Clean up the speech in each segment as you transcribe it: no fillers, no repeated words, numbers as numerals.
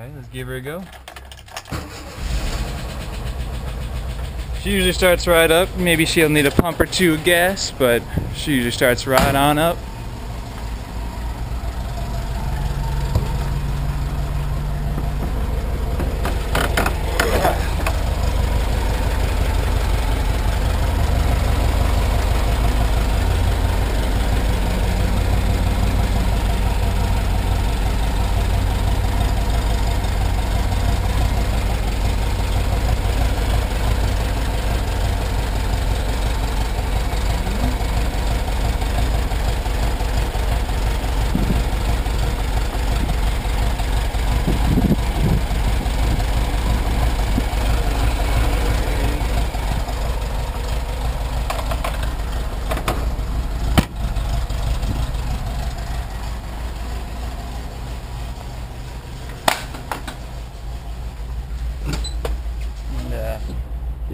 Alright, let's give her a go. She usually starts right up. Maybe she'll need a pump or two of gas, but she usually starts right on up.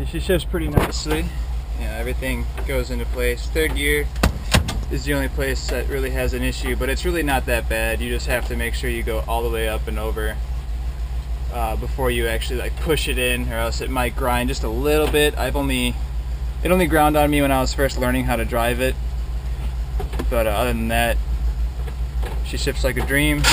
She shifts pretty nicely. Everything goes into place. Third gear is the only place that really has an issue, but it's really not that bad. You just have to make sure you go all the way up and over before you actually like push it in, or else it might grind just a little bit. It only ground on me when I was first learning how to drive it, but other than that, she shifts like a dream.